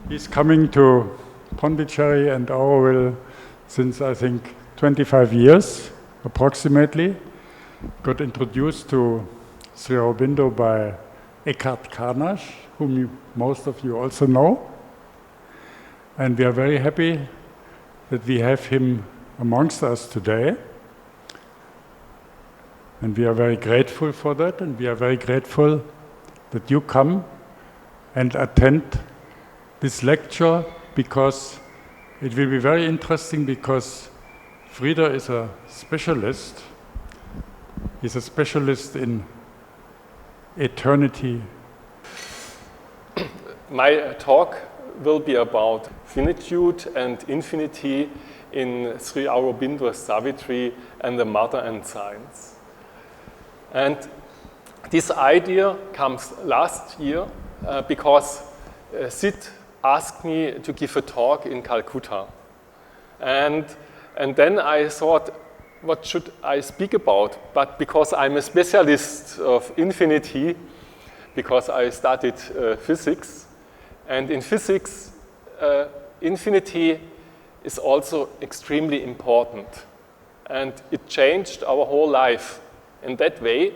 He's coming to Puducherry and Auroville since, I think, 25 years, approximately. Got introduced to Sri Aurobindo by Eckhart Karnash, whom most of you also know. And we are very happy that we have him amongst us today. And we are very grateful for that, and we are very grateful that you come and attend this lecture, because it will be very interesting, because Frieder is a specialist. He's a specialist in eternity. My talk will be about finitude and infinity in Sri Aurobindo Savitri and the Mother and Science. And this idea comes last year because Sid asked me to give a talk in Calcutta. And then I thought, what should I speak about? But because I'm a specialist of infinity, because I studied physics, and in physics, infinity is also extremely important. And it changed our whole life in that way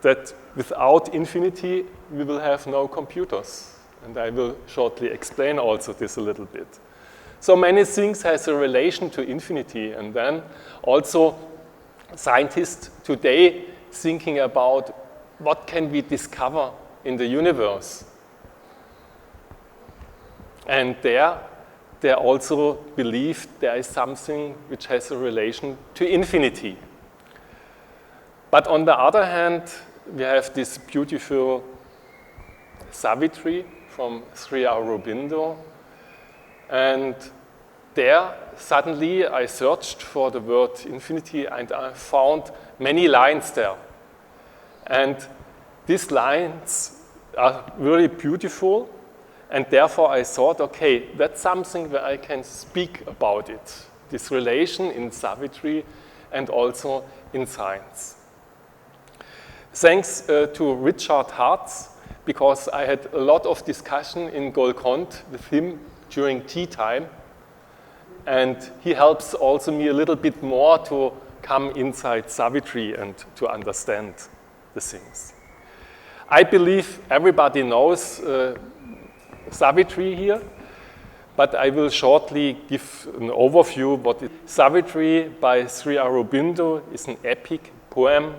that without infinity, we will have no computers. And I will shortly explain also this a little bit. So many things has a relation to infinity, and then also scientists today thinking about what can we discover in the universe. And they also believe there is something which has a relation to infinity. But on the other hand, we have this beautiful Savitri from Sri Aurobindo, and there suddenly I searched for the word infinity and I found many lines there. And these lines are really beautiful, and therefore I thought, okay, that's something where I can speak about it, this relation in Savitri and also in science. Thanks to Richard Hartz, because I had a lot of discussion in Golconda with him during tea time, and he helps also me a little bit more to come inside Savitri and to understand the things. I believe everybody knows Savitri here, but I will shortly give an overview what it is. Savitri by Sri Aurobindo is an epic poem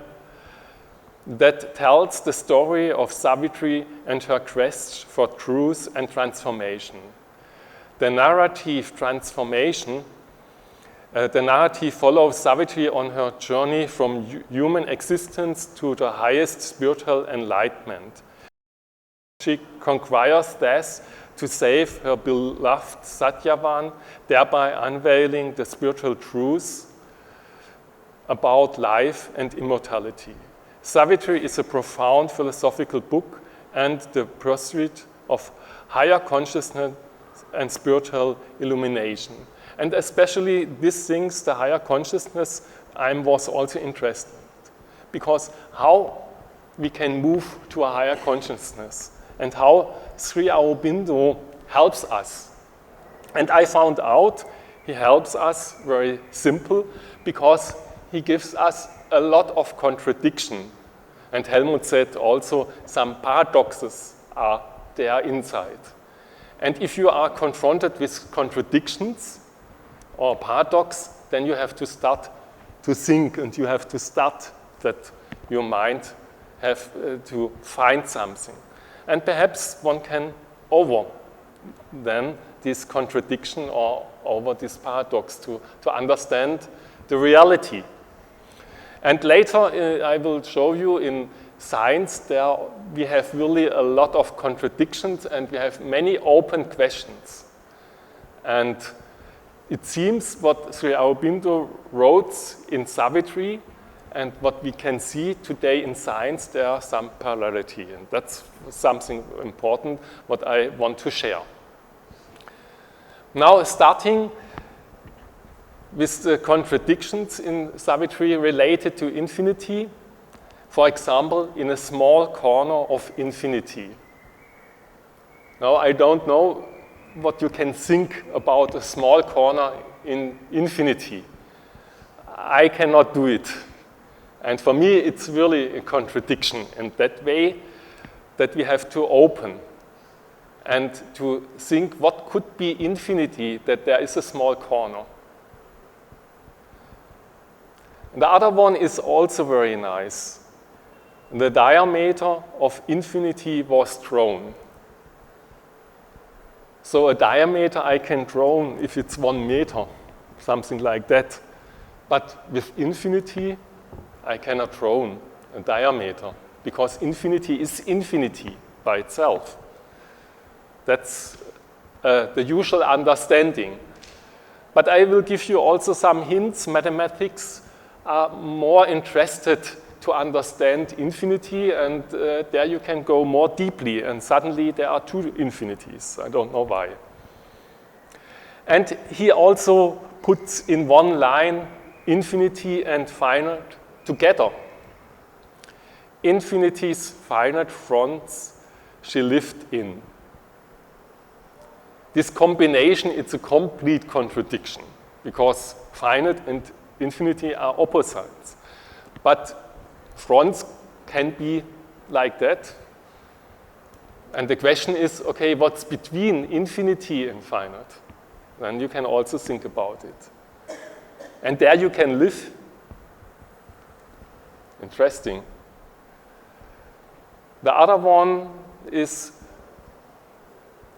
that tells the story of Savitri and her quest for truth and transformation. The narrative follows Savitri on her journey from human existence to the highest spiritual enlightenment. She conquers death to save her beloved Satyavan, thereby unveiling the spiritual truth about life and immortality. Savitri is a profound philosophical book and the pursuit of higher consciousness and spiritual illumination. And especially these things, the higher consciousness, I was also interested. Because how we can move to a higher consciousness and how Sri Aurobindo helps us. And I found out he helps us very simple because he gives us a lot of contradiction. And Helmut said also some paradoxes are there inside. And if you are confronted with contradictions or paradox, then you have to start to think, and you have to start that your mind have to find something. And perhaps one can over then this contradiction or over this paradox to understand the reality. And later I will show you in science there we have really a lot of contradictions and we have many open questions. And it seems what Sri Aurobindo wrote in Savitri and what we can see today in science, there are some parallelity, and that's something important what I want to share. Now starting with the contradictions in Savitri related to infinity, for example, in a small corner of infinity. Now, I don't know what you can think about a small corner in infinity. I cannot do it. And for me, it's really a contradiction in that way that we have to open and to think what could be infinity, that there is a small corner. The other one is also very nice. The diameter of infinity was drawn. So a diameter I can draw if it's 1 meter, something like that. But with infinity, I cannot draw a diameter because infinity is infinity by itself. That's the usual understanding. But I will give you also some hints. Mathematics are more interested to understand infinity, and there you can go more deeply, and suddenly there are 2 infinities. I don't know why. And he also puts in one line infinity and finite together. Infinity's finite fronts she lived in. This combination, it's a complete contradiction because finite and infinity are opposites. But fronts can be like that. And the question is, okay, what's between infinity and finite? Then you can also think about it. And there you can live. Interesting. The other one is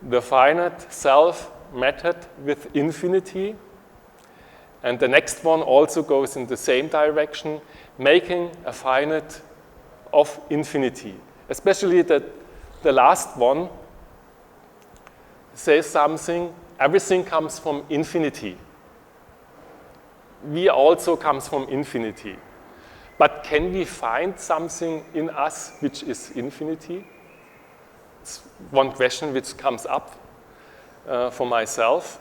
the finite self method with infinity. And the next one also goes in the same direction, making a finite of infinity. Especially the last one says something, everything comes from infinity. We also comes from infinity. But can we find something in us which is infinity? It's one question which comes up for myself.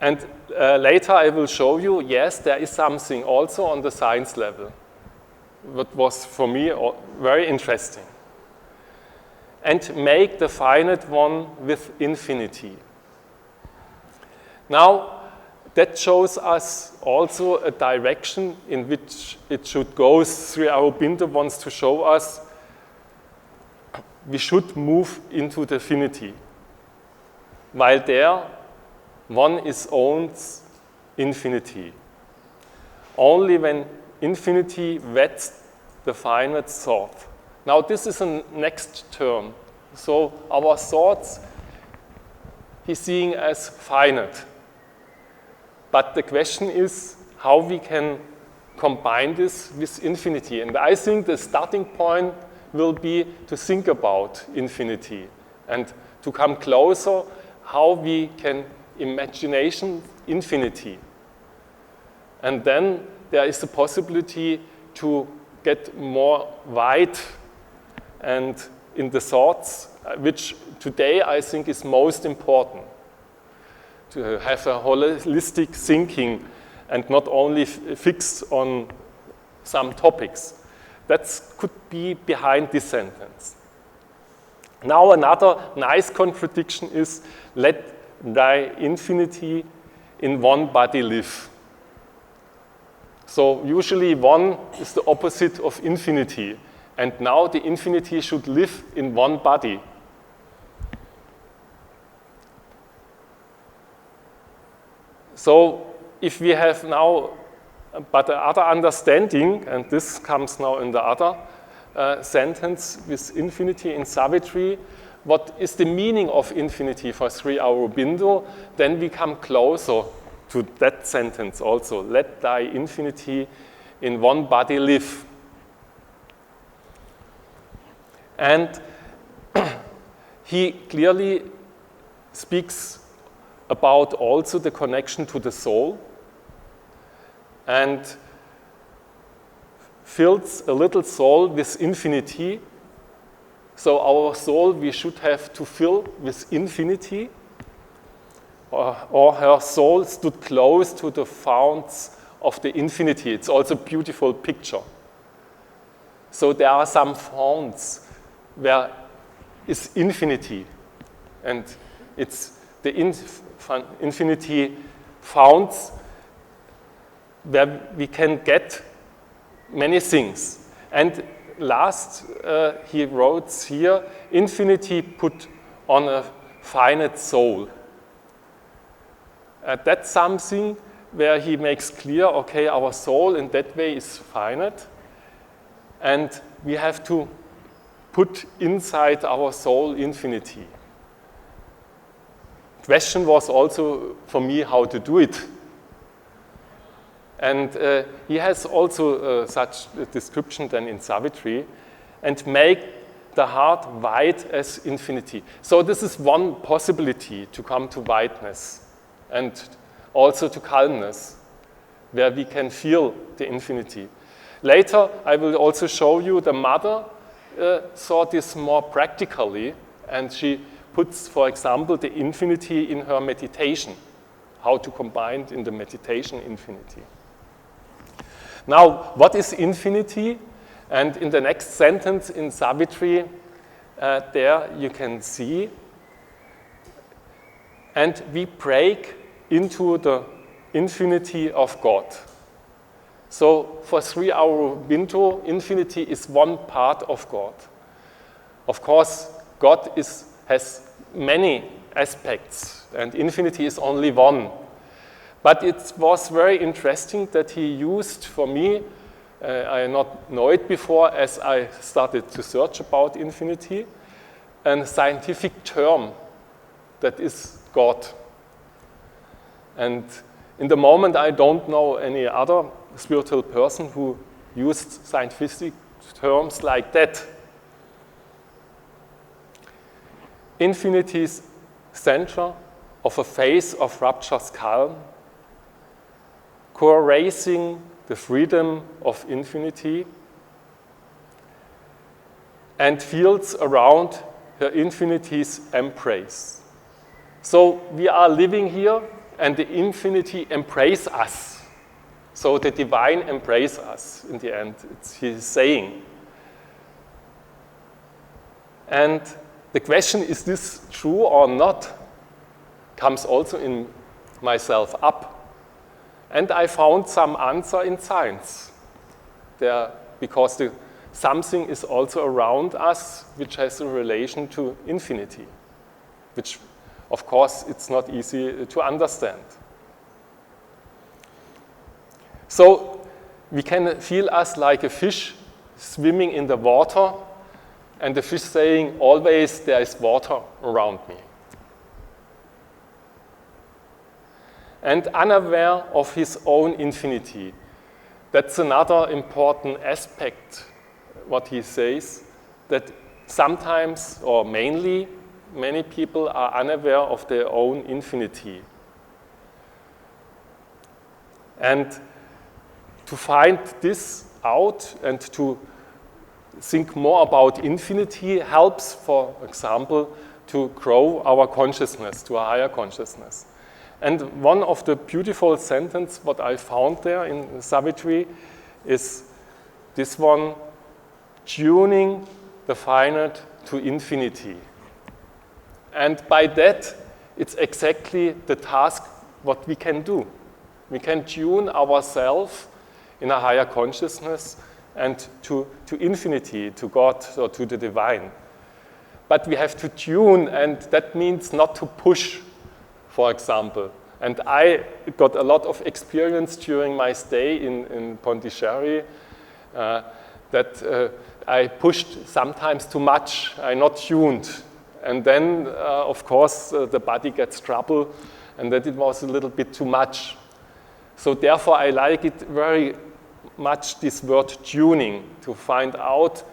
And later I will show you, yes, there is something also on the science level that was for me very interesting. And make the finite one with infinity. Now, that shows us also a direction in which it should go. Sri Aurobindo wants to show us we should move into the finity. While there, one is owns infinity. Only when infinity wets the finite thought. Now this is a next term. So our thoughts he's seeing as finite. But the question is how we can combine this with infinity. And I think the starting point will be to think about infinity and to come closer how we can imagination infinity. And then there is the possibility to get more wide and in the thoughts, which today I think is most important. To have a holistic thinking and not only fixed on some topics. That could be behind this sentence. Now another nice contradiction is, let thy infinity in one body live. So usually one is the opposite of infinity. And now the infinity should live in one body. So if we have now but the other understanding, and this comes now in the other sentence with infinity in Savitri, what is the meaning of infinity for Sri Aurobindo, then we come closer to that sentence also. Let thy infinity in one body live. And he clearly speaks about also the connection to the soul and fills a little soul with infinity. So our soul we should have to fill with infinity, or her soul stood close to the founts of the infinity. It's also a beautiful picture. So there are some founts where is infinity, and it's the infinity founds where we can get many things. And last, he wrote here, infinity put on a finite soul. That's something where he makes clear, okay, our soul in that way is finite, and we have to put inside our soul infinity. Question was also for me how to do it. And he has also such a description then in Savitri, and make the heart wide as infinity. So this is one possibility to come to wideness and also to calmness, where we can feel the infinity. Later, I will also show you the mother saw this more practically, and she puts, for example, the infinity in her meditation, how to combine in the meditation infinity. Now, what is infinity? And in the next sentence in Savitri, there you can see, and we break into the infinity of God. So for Sri Aurobindo, infinity is one part of God. Of course, God has many aspects, and infinity is only one. But it was very interesting that he used, for me, I not know it before as I started to search about infinity, a scientific term that is God. And in the moment, I don't know any other spiritual person who used scientific terms like that. Infinity's center of a phase of rapturous calm, co-erasing the freedom of infinity, and feels around her infinity's embrace. So we are living here, and the infinity embraces us. So the divine embraces us in the end, he's saying. And the question, is this true or not, comes also in myself up. And I found some answer in science there, because something is also around us which has a relation to infinity, which of course it's not easy to understand. So we can feel us like a fish swimming in the water, and the fish saying, always there is water around me. And unaware of his own infinity. That's another important aspect, what he says, that sometimes, or mainly, many people are unaware of their own infinity. And to find this out and to think more about infinity helps, for example, to grow our consciousness to a higher consciousness. And one of the beautiful sentences what I found there in Savitri is this one, tuning the finite to infinity. And by that, it's exactly the task what we can do. We can tune ourselves in a higher consciousness and to infinity, to God or to the divine. But we have to tune, and that means not to push, for example. And I got a lot of experience during my stay in Puducherry that I pushed sometimes too much. I not tuned. And then, of course, the body gets trouble, and that it was a little bit too much. So therefore, I like it very much, this word tuning, to find out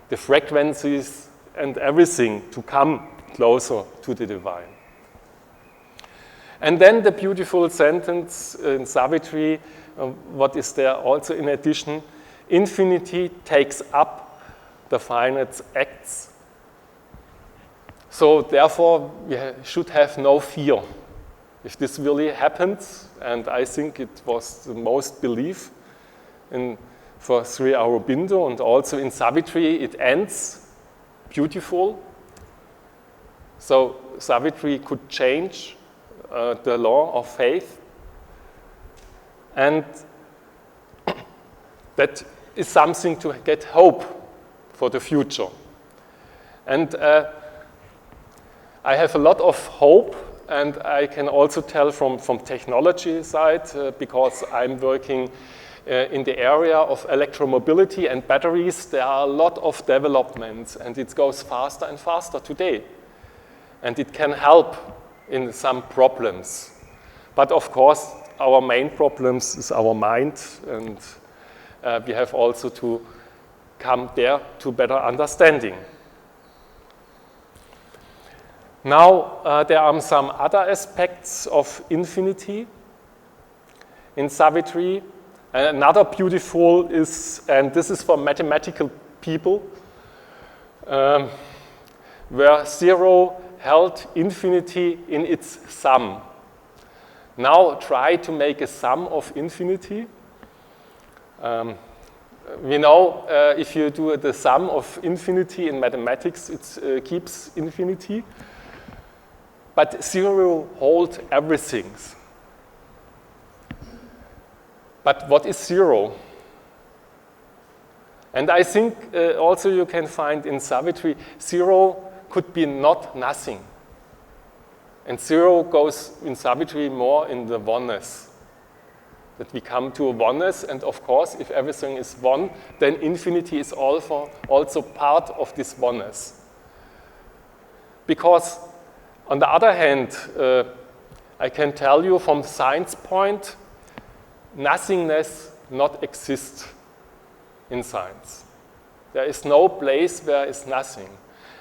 the frequencies and everything to come closer to the divine. And then the beautiful sentence in Savitri, what is there also in addition, infinity takes up the finite acts. So therefore, we should have no fear. If this really happens, and I think it was the most belief for Sri Aurobindo, and also in Savitri, it ends beautiful. So Savitri could change the law of faith. And that is something to get hope for the future. And I have a lot of hope, and I can also tell from technology side, because I'm working in the area of electromobility and batteries. There are a lot of developments, and it goes faster and faster today. And it can help in some problems. But of course, our main problems is our mind, and we have also to come there to better understanding. Now, there are some other aspects of infinity in Savitri. Another beautiful is, and this is for mathematical people, where zero held infinity in its sum. Now try to make a sum of infinity. We know if you do the sum of infinity in mathematics, it keeps infinity. But zero holds everything. But what is zero? And I think also you can find in Savitri, zero could be not nothing. And zero goes in Savitri more in the oneness. That we come to a oneness, and of course, if everything is one, then infinity is also part of this oneness. Because on the other hand, I can tell you from science point, nothingness not exists in science. There is no place where is nothing.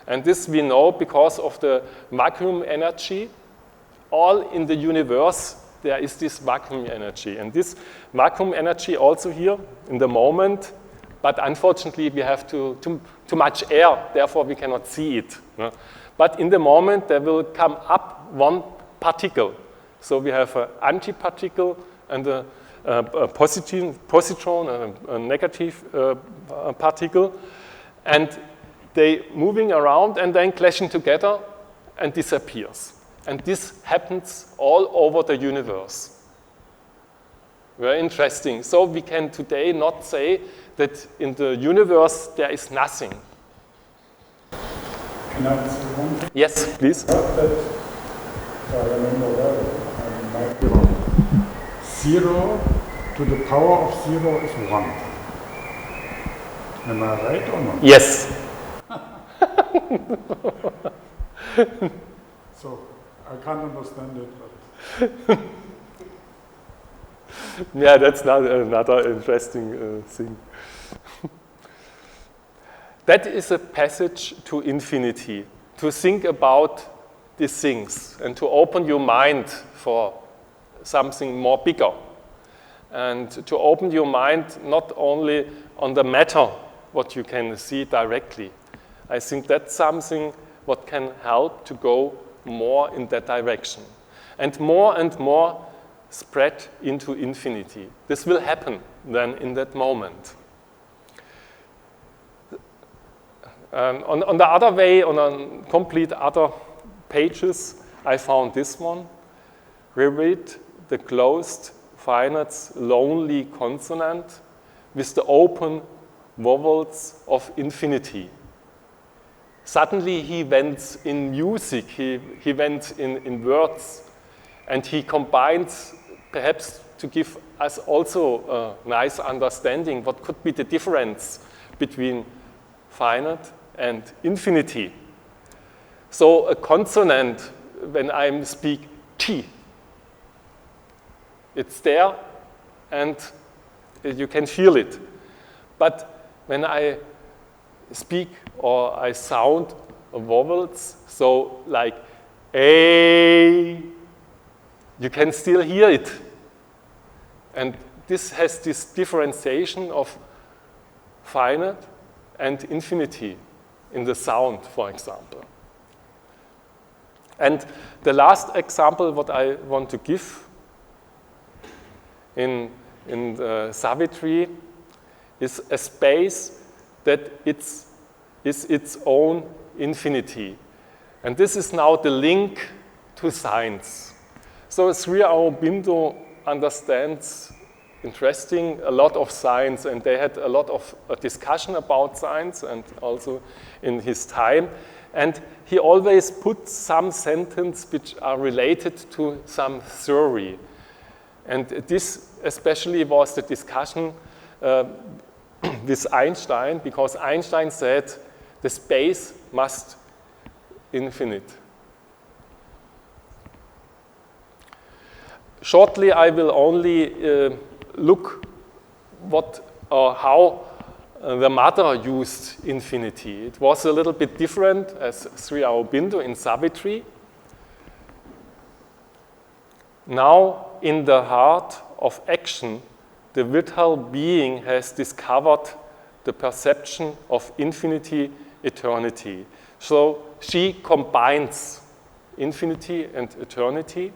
And this we know because of the vacuum energy. All in the universe, there is this vacuum energy. And this vacuum energy also here in the moment, but unfortunately we have too much air, therefore we cannot see it. But in the moment there will come up one particle. So we have an antiparticle and a positron, a negative particle, and they moving around and then clashing together and disappears. And this happens all over the universe. Very interesting. So we can today not say that in the universe there is nothing. Can I say one thing? Yes, please. That, if I remember well, I might be wrong. 0 to the power of 0 is 1. Am I right or not? Yes. So, I can't understand it, but... Yeah, that's not another interesting thing. That is a passage to infinity, to think about these things and to open your mind for something more bigger. And to open your mind not only on the matter, what you can see directly. I think that's something what can help to go more in that direction. And more spread into infinity. This will happen then in that moment. On the other way, on a complete other pages, I found this one. Reread the closed, finite, lonely consonant with the open vowels of infinity. Suddenly he went in music, he went in words, and he combines, perhaps to give us also a nice understanding, what could be the difference between finite and infinity. So a consonant, when I speak T, it's there and you can feel it. But when I speak or I sound vowels, so like A, you can still hear it. And this has this differentiation of finite and infinity in the sound, for example. And the last example what I want to give in Savitri is a space that is its own infinity. And this is now the link to science. So Sri Aurobindo understands a lot of science, and they had a lot of discussion about science and also in his time. And he always put some sentence which are related to some theory. And this especially was the discussion with Einstein, because Einstein said the space must infinite. Shortly, I will only look how the mother used infinity. It was a little bit different as Sri Aurobindo in Savitri. Now, in the heart of action, the vital being has discovered the perception of infinity, eternity. So she combines infinity and eternity.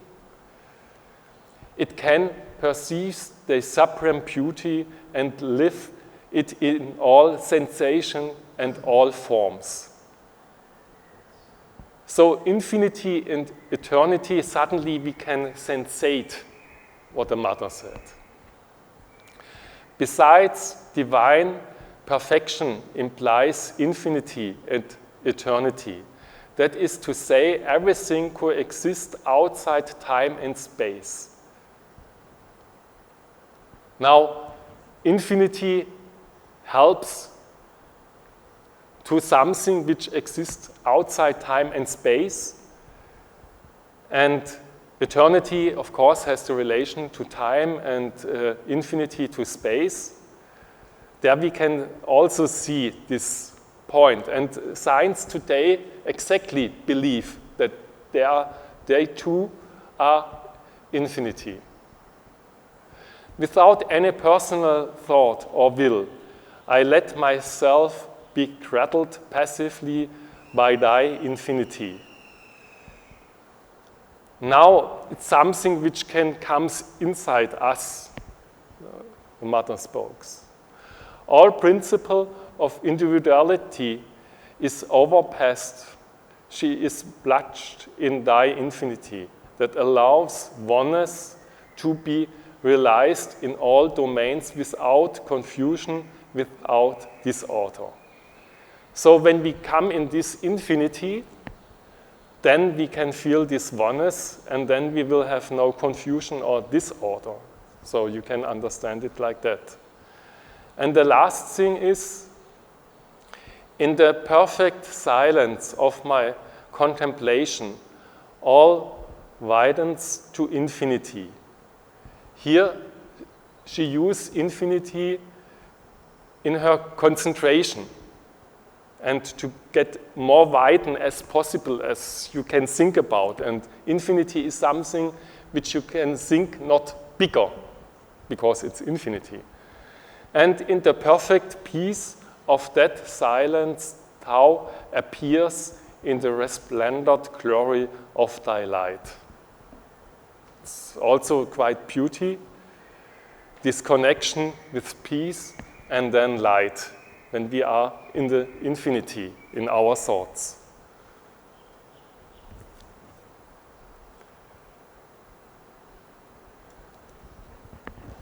It can perceive the supreme beauty and live it in all sensation and all forms. So infinity and eternity, suddenly we can sensate what the mother said. Besides, divine perfection implies infinity and eternity. That is to say, everything coexists outside time and space. Now, infinity helps to something which exists outside time and space. And eternity, of course, has the relation to time and infinity to space. There we can also see this point. And science today exactly believe that they too are infinity. Without any personal thought or will, I let myself be cradled passively by thy infinity. Now it's something which comes inside us, the mother spoke. All principle of individuality is overpassed. She is plunged in thy infinity that allows oneness to be realized in all domains without confusion, without disorder. So when we come in this infinity, then we can feel this oneness, and then we will have no confusion or disorder. So you can understand it like that. And the last thing is, in the perfect silence of my contemplation, all widens to infinity. Here, she used infinity in her concentration and to get more widen as possible as you can think about. And infinity is something which you can think not bigger, because it's infinity. And in the perfect peace of that silence, thou appears in the resplendent glory of thy light. It's also quite beauty, this connection with peace and then light, when we are in the infinity in our thoughts.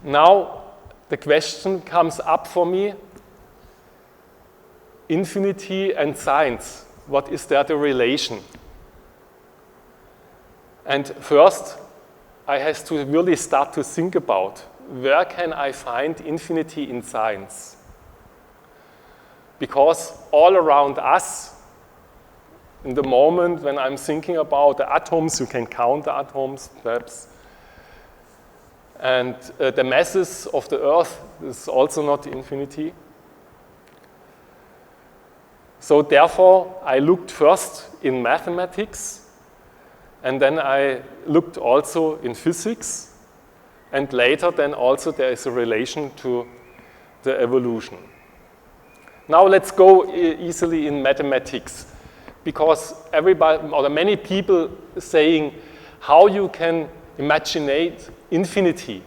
Now the question comes up for me, infinity and science, what is there the relation? And first, I have to really start to think about, where can I find infinity in science? Because all around us, in the moment when I'm thinking about the atoms, you can count the atoms perhaps, and the masses of the Earth is also not infinity. So therefore, I looked first in mathematics, and then I looked also in physics, and later then also there is a relation to the evolution. Now let's go easily in mathematics, because everybody, or many people saying how you can imagine infinity.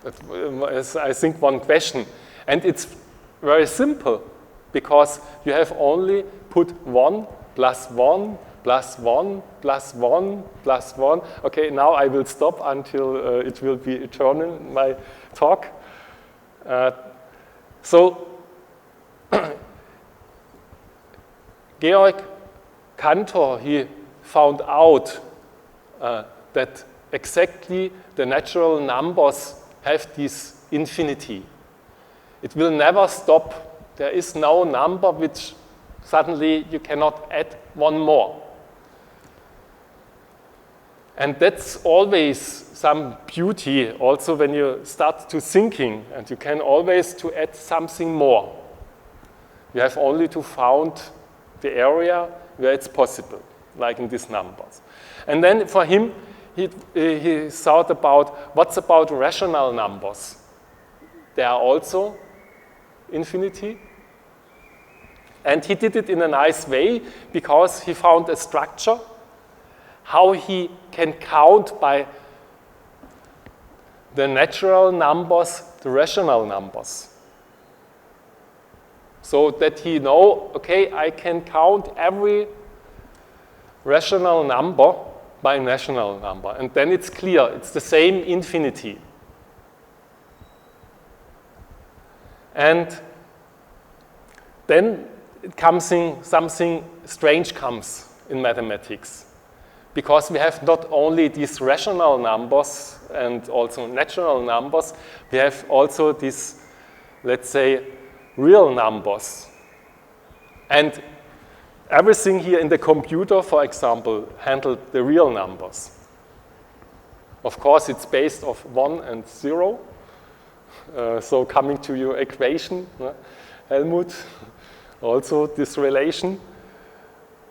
That is, I think, one question. And it's very simple, because you have only put 1 plus 1, plus 1, plus 1, plus 1. Okay, now I will stop until it will be eternal, my talk. So, Georg Cantor, he found out that exactly the natural numbers have this infinity. It will never stop. There is no number which suddenly you cannot add one more. And that's always some beauty also when you start to thinking, and you can always to add something more. You have only to find the area where it's possible, like in these numbers. And then for him, he thought about what's about rational numbers. They are also infinity. And he did it in a nice way because he found a structure how he can count by the natural numbers, the rational numbers. So that he know, okay, I can count every rational number by natural number. And then it's clear, it's the same infinity. And then it comes in, something strange comes in mathematics. Because we have not only these rational numbers and also natural numbers, we have also these, let's say, real numbers. And everything here in the computer, for example, handled the real numbers. Of course, it's based off 1 and 0. So coming to your equation, Helmut, also this relation.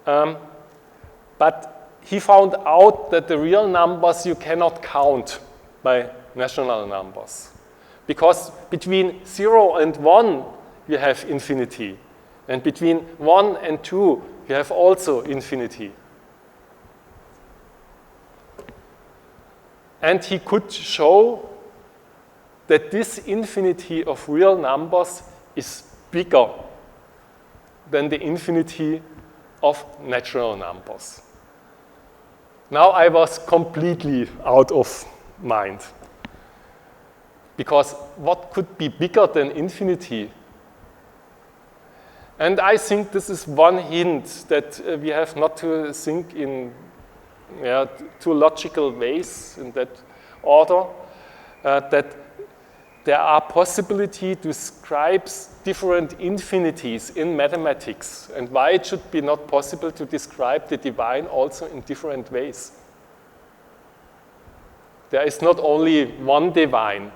But he found out that the real numbers you cannot count by natural numbers. Because between 0 and 1, you have infinity. And between 1 and 2, you have also infinity. And he could show that this infinity of real numbers is bigger than the infinity of natural numbers. Now I was completely out of mind. Because what could be bigger than infinity? And I think this is one hint that we have not to think in two logical ways in that order, that there are possibilities to describe different infinities in mathematics, and why it should be not possible to describe the divine also in different ways. There is not only one divine,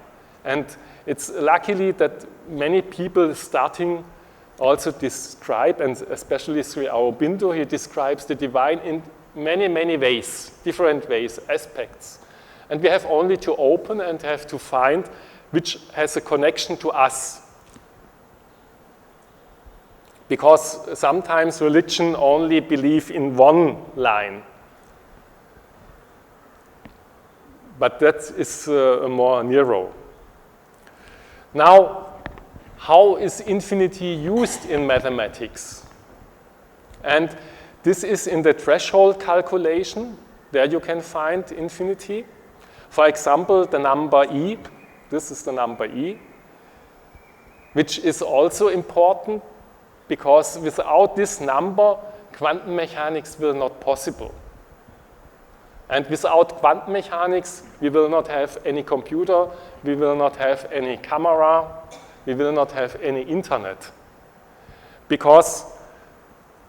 and it's luckily that many people starting also describe, and especially Sri Aurobindo, he describes the divine in many, many ways, different ways, aspects. And we have only to open and have to find which has a connection to us. Because sometimes religion only believes in one line. But that is more narrow. Now, how is infinity used in mathematics? And this is in the threshold calculation. There you can find infinity. For example, the number e. This is the number e, which is also important because without this number, quantum mechanics will not possible. And without quantum mechanics, we will not have any computer, we will not have any camera, we will not have any internet. Because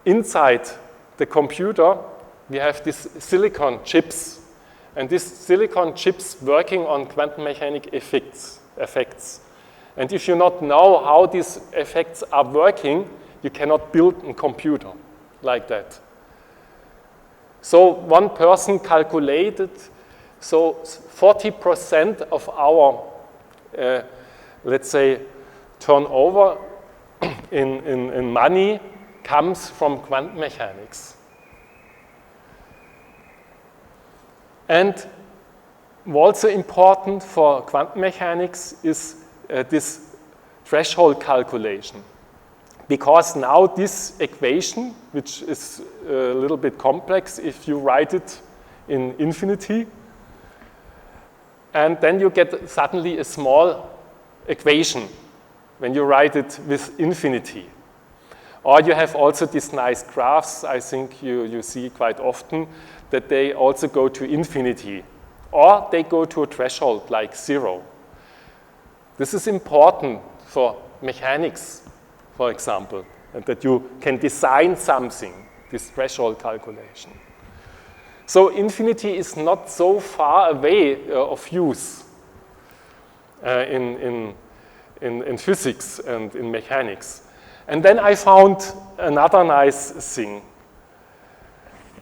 inside the computer, we have these silicon chips. And these silicon chips working on quantum mechanic effects. And if you not know how these effects are working, you cannot build a computer like that. So one person calculated, so 40% of our, let's say, turnover in money comes from quantum mechanics. And also important for quantum mechanics is this threshold calculation. because now this equation, which is a little bit complex if you write it in infinity, and then you get suddenly a small equation when you write it with infinity. Or you have also these nice graphs, I think you see quite often, that they also go to infinity. Or they go to a threshold like 0. This is important for mechanics, for example, and that you can design something, this threshold calculation. So infinity is not so far away of use in physics and in mechanics. And then I found another nice thing,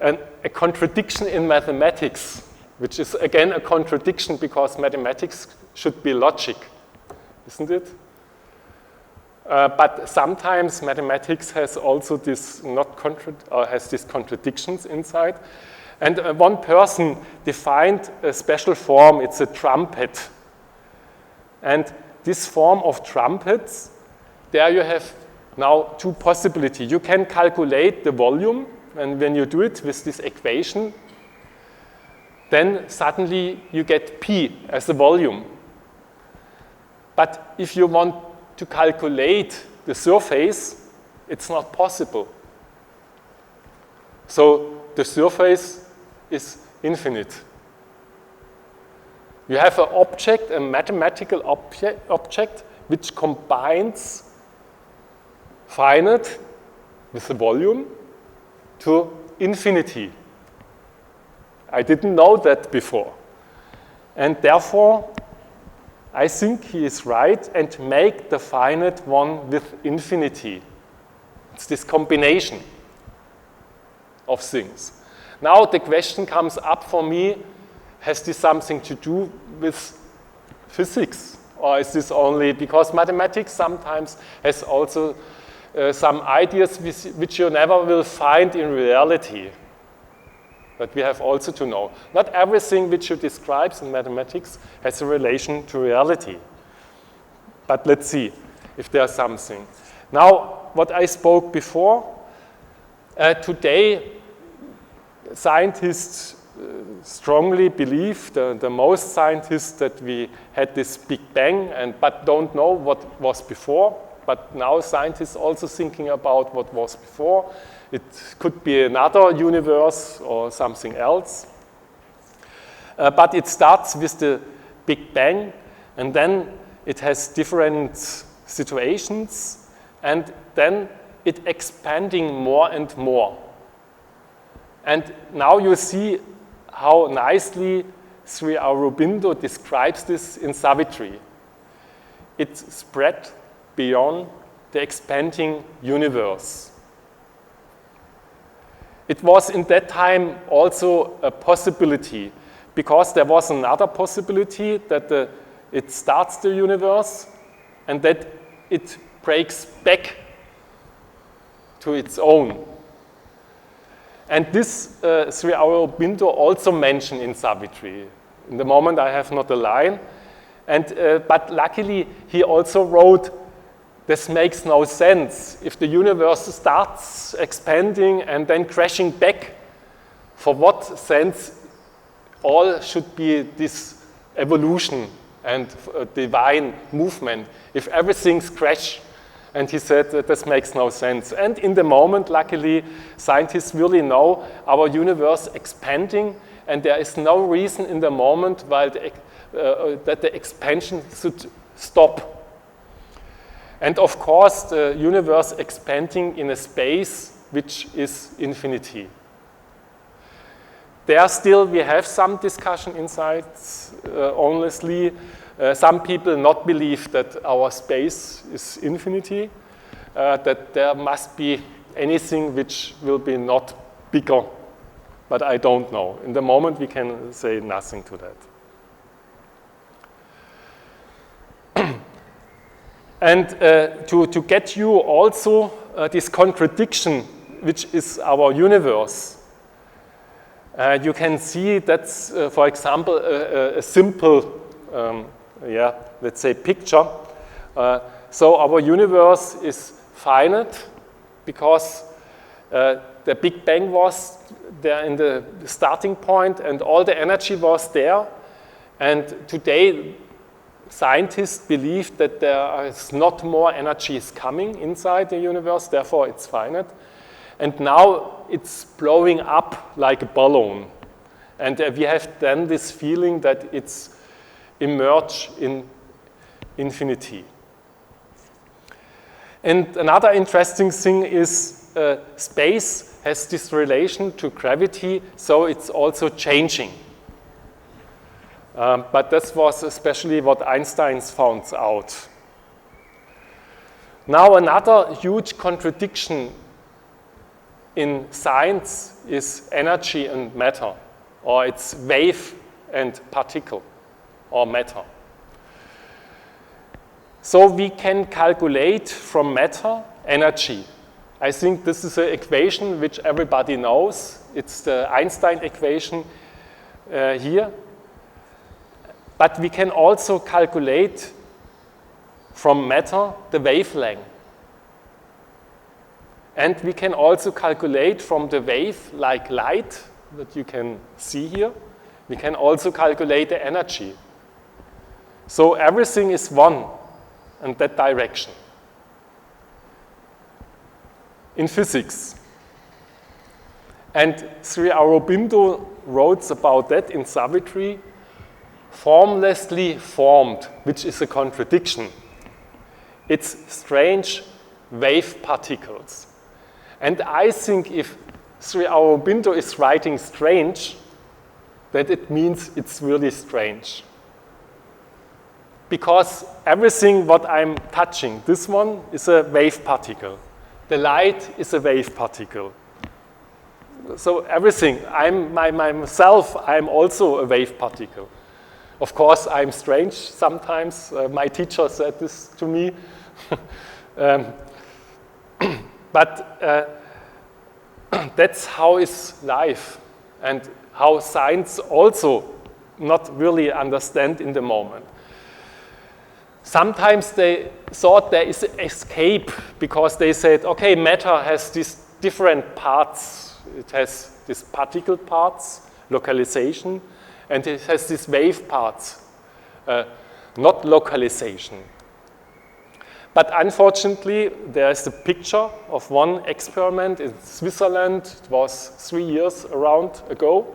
a contradiction in mathematics, which is again a contradiction because mathematics should be logic, isn't it? But sometimes mathematics has also this has these contradictions inside. And one person defined a special form. It's a trumpet. And this form of trumpets, there you have now two possibilities. You can calculate the volume, and when you do it with this equation, then suddenly you get P as the volume. But if you want to calculate the surface, it's not possible. So the surface is infinite. You have an object, a mathematical object, which combines finite with the volume to infinity. I didn't know that before. And therefore, I think he is right, and make the finite one with infinity. It's this combination of things. Now the question comes up for me, has this something to do with physics? Or is this only, because mathematics sometimes has also some ideas which you never will find in reality. But we have also to know, not everything which you describe in mathematics has a relation to reality. But let's see if there's something. Now, what I spoke before, today scientists strongly believe, the most scientists, that we had this Big Bang, but don't know what was before. But now scientists also thinking about what was before. It could be another universe or something else. But it starts with the Big Bang, and then it has different situations, and then it expanding more and more. And now you see how nicely Sri Aurobindo describes this in Savitri. It spread beyond the expanding universe. It was in that time also a possibility, because there was another possibility that it starts the universe and that it breaks back to its own. And this Sri Aurobindo also mentioned in Savitri. In the moment I have not a line, but luckily he also wrote, this makes no sense. If the universe starts expanding and then crashing back, for what sense all should be this evolution and divine movement if everything's crash? And he said that this makes no sense. And in the moment, luckily, scientists really know our universe expanding, and there is no reason in the moment why that the expansion should stop. And of course, the universe expanding in a space which is infinity. There still we have some discussion inside, honestly. Some people not believe that our space is infinity, that there must be anything which will be not bigger, but I don't know. In the moment we can say nothing to that. And to get you also this contradiction, which is our universe, you can see that's, for example, a simple, let's say, picture. So our universe is finite because the Big Bang was there in the starting point and all the energy was there. And today, scientists believe that there is not more energy is coming inside the universe, therefore it's finite. And now it's blowing up like a balloon. And we have then this feeling that it's emerged in infinity. And another interesting thing is space has this relation to gravity, so it's also changing. But this was especially what Einstein found out. Now another huge contradiction in science is energy and matter, or it's wave and particle, or matter. So we can calculate from matter energy. I think this is an equation which everybody knows. It's the Einstein equation here. But we can also calculate from matter the wavelength. And we can also calculate from the wave, like light, that you can see here. We can also calculate the energy. So everything is one in that direction. In physics. And Sri Aurobindo wrote about that in Savitri, formlessly formed, which is a contradiction. It's strange wave particles. And I think if Sri Aurobindo is writing strange, that it means it's really strange. Because everything what I'm touching, this one is a wave particle. The light is a wave particle. So everything, myself, I'm also a wave particle. Of course, I'm strange sometimes. My teacher said this to me. But that's how is life and how science also not really understand in the moment. Sometimes they thought there is an escape because they said, okay, matter has these different parts. It has these particle parts, localization, and it has these wave parts, not localization. But unfortunately, there is a picture of one experiment in Switzerland, it was 3 years ago,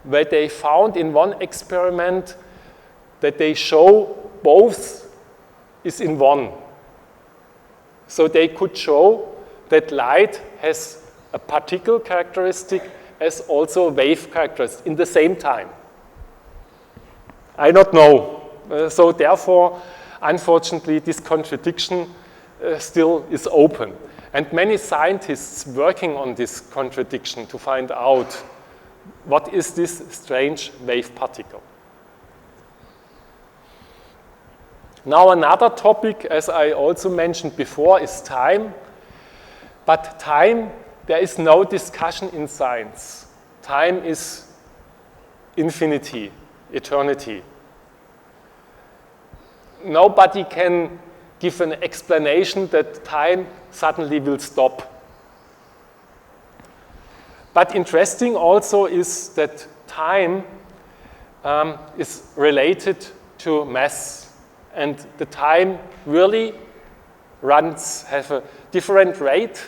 where they found in one experiment that they show both is in one. So they could show that light has a particle characteristic as also a wave characteristic in the same time. I don't know. So therefore, unfortunately, this contradiction still is open. And many scientists working on this contradiction to find out what is this strange wave particle. Now another topic, as I also mentioned before, is time. But time, there is no discussion in science. Time is infinity, eternity. Nobody can give an explanation that time suddenly will stop. But interesting also is that time is related to mass. And the time really have a different rate,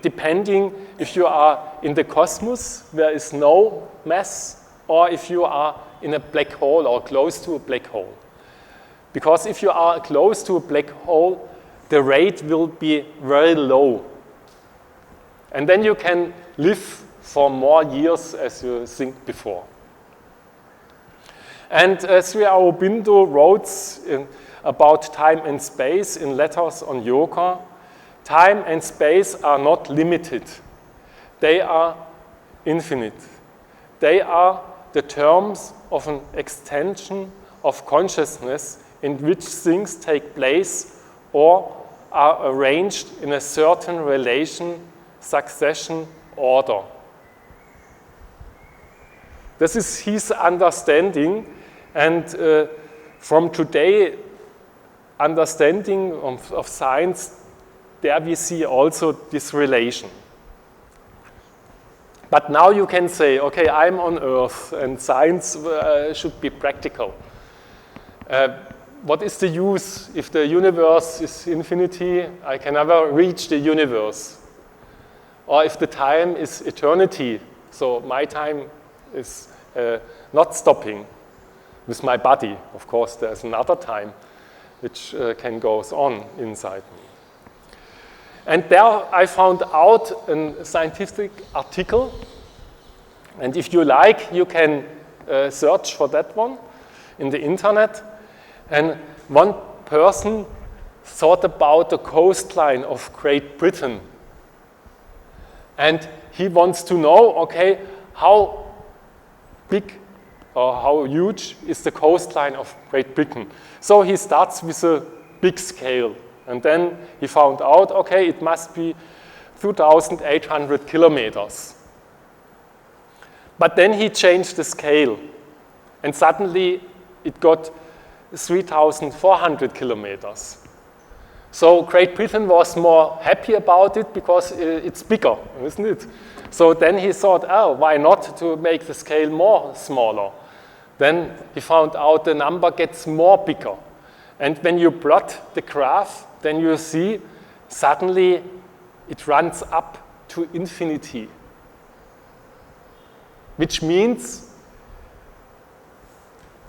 depending if you are in the cosmos, there is no mass, or if you are in a black hole or close to a black hole. Because if you are close to a black hole, the rate will be very low. And then you can live for more years as you think before. And Sri Aurobindo wrote about time and space in Letters on Yoga. Time and space are not limited. They are infinite. They are the terms of an extension of consciousness in which things take place or are arranged in a certain relation, succession, order. This is his understanding, and from today, understanding of science there we see also this relation. But now you can say, okay, I'm on Earth and science should be practical. What is the use if the universe is infinity? I can never reach the universe. Or if the time is eternity, so my time is not stopping with my body. Of course, there's another time which can go on inside me. And there I found out a scientific article, and if you like, you can search for that one in the internet. And one person thought about the coastline of Great Britain. And he wants to know, okay, how big or how huge is the coastline of Great Britain? So he starts with a big scale. And then he found out, okay, it must be 2,800 kilometers. But then he changed the scale. And suddenly it got 3,400 kilometers. So Great Britain was more happy about it because it's bigger, isn't it? So then he thought, oh, why not to make the scale more smaller? Then he found out the number gets more bigger. And when you plot the graph, then you see suddenly it runs up to infinity. Which means,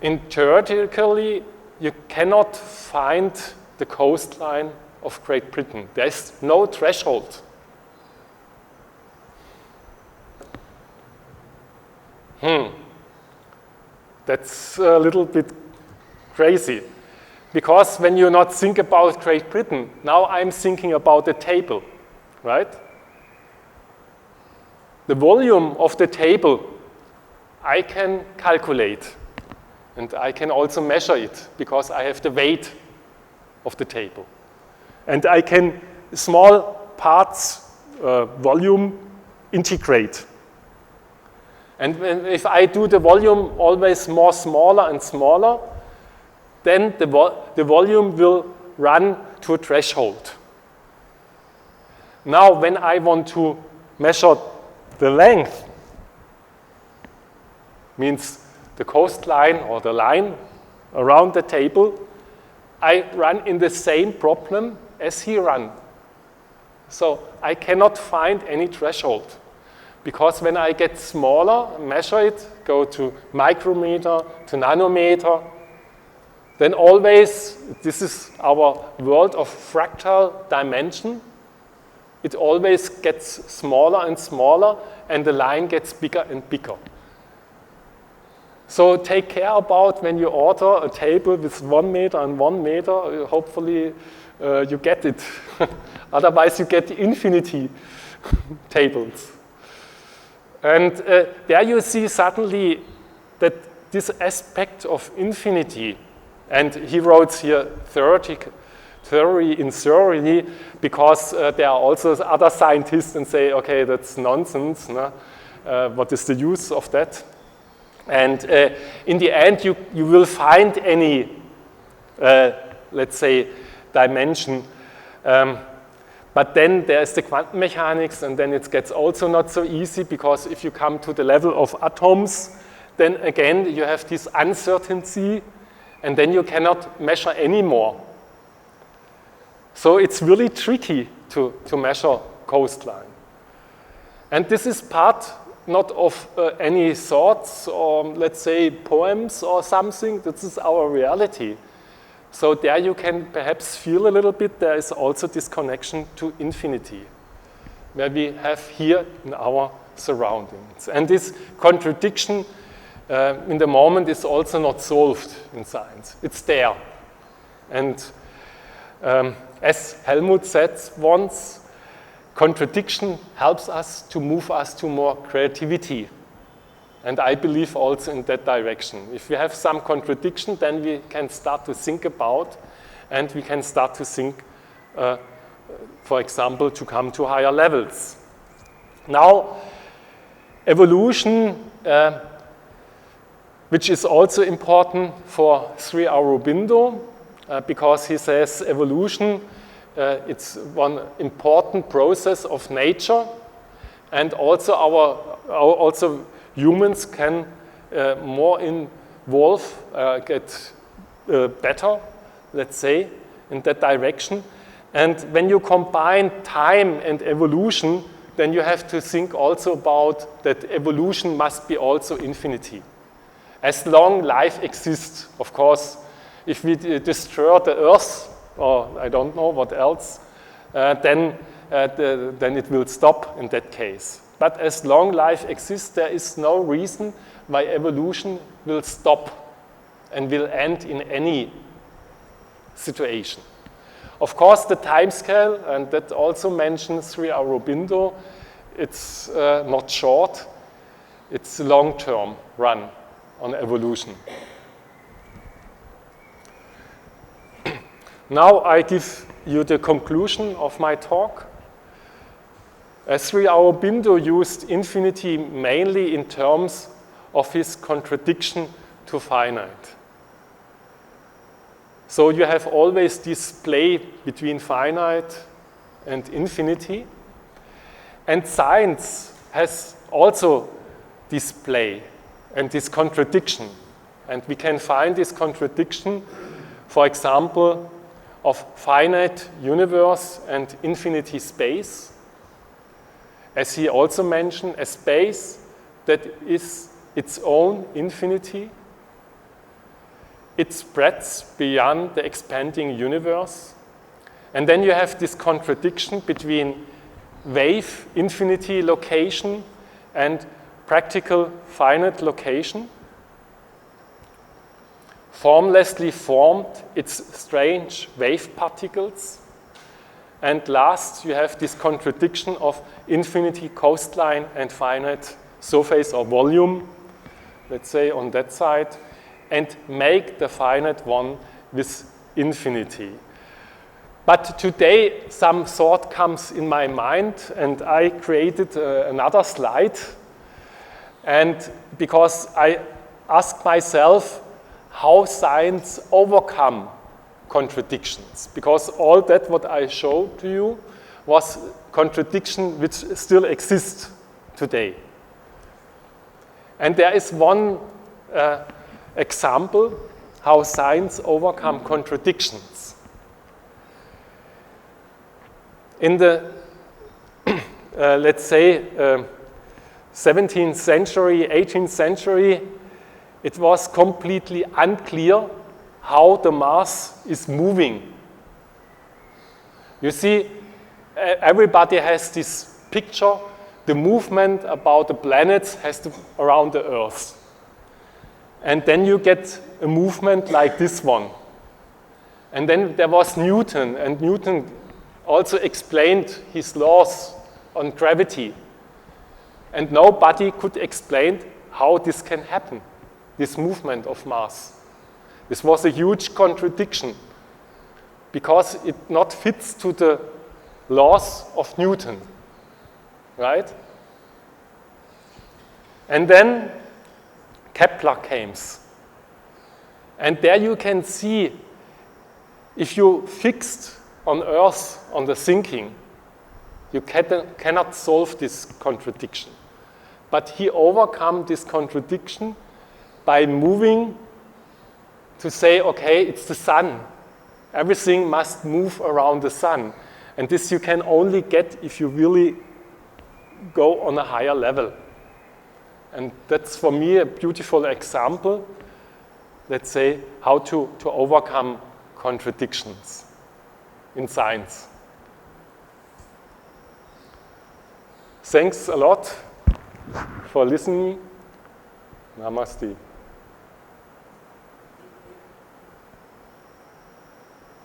theoretically, you cannot find the coastline of Great Britain. There is no threshold. That's a little bit crazy. Because when you not think about Great Britain, now I'm thinking about the table, right? The volume of the table I can calculate. And I can also measure it because I have the weight of the table. And I can small parts volume integrate. And if I do the volume always more smaller and smaller, then the volume will run to a threshold. Now, when I want to measure the length, means the coastline or the line around the table, I run in the same problem as he ran. So I cannot find any threshold. Because when I get smaller, measure it, go to micrometer, to nanometer, then always, this is our world of fractal dimension, it always gets smaller and smaller, and the line gets bigger and bigger. So take care about when you order a table with 1 meter and 1 meter, hopefully you get it. Otherwise you get the infinity tables. And there you see suddenly that this aspect of infinity, and he wrote here theory in theory, because there are also other scientists and say, okay, that's nonsense. No? What is the use of that? And in the end, you will find any, let's say, dimension. But then there's the quantum mechanics, and then it gets also not so easy, because if you come to the level of atoms, then again you have this uncertainty, and then you cannot measure anymore. So it's really tricky to measure coastline. And this is part not of any thoughts or, let's say, poems or something. This is our reality. So there you can perhaps feel a little bit there is also this connection to infinity, where we have here in our surroundings. And this contradiction in the moment is also not solved in science. It's there. And as Helmut said once, contradiction helps us to move us to more creativity. And I believe also in that direction. If we have some contradiction, then we can start to think about, and we can start to think, for example, to come to higher levels. Now, evolution, which is also important for Sri Aurobindo, because he says evolution it's one important process of nature, and also also humans can more involve, get better, let's say, in that direction. And when you combine time and evolution, then you have to think also about that evolution must be also infinity. As long life exists, of course, if we destroy the Earth, or I don't know what else, then it will stop in that case. But as long life exists, there is no reason why evolution will stop and will end in any situation. Of course, the time scale, and that also mentions Sri Aurobindo, it's not short, it's a long-term run on evolution. Now I give you the conclusion of my talk. Sri Aurobindo used infinity mainly in terms of his contradiction to finite. So you have always this play between finite and infinity. And science has also this play and this contradiction. And we can find this contradiction, for example, of finite universe and infinity space. As he also mentioned, a space that is its own infinity. It spreads beyond the expanding universe. And then you have this contradiction between wave infinity location and practical finite location. Formlessly formed, its strange wave particles. And last, you have this contradiction of infinity coastline and finite surface or volume, let's say on that side, and make the finite one with infinity. But today, some thought comes in my mind, and I created another slide. And because I asked myself how science overcome contradictions, because all that what I showed to you was contradiction which still exists today. And there is one example how science overcome contradictions. In the, let's say, 17th century, 18th century, it was completely unclear how the Mars is moving. You see, everybody has this picture, the movement about the planets has to around the Earth. And then you get a movement like this one. And then there was Newton, and Newton also explained his laws on gravity. And nobody could explain how this can happen, this movement of Mars. This was a huge contradiction because it not fits to the laws of Newton, right? And then Kepler comes. And there you can see if you fixed on Earth on the thinking, you cannot solve this contradiction. But he overcome this contradiction by moving to say, okay, it's the sun. Everything must move around the sun. And this you can only get if you really go on a higher level. And that's for me a beautiful example, let's say, how to overcome contradictions in science. Thanks a lot for listening. Namaste.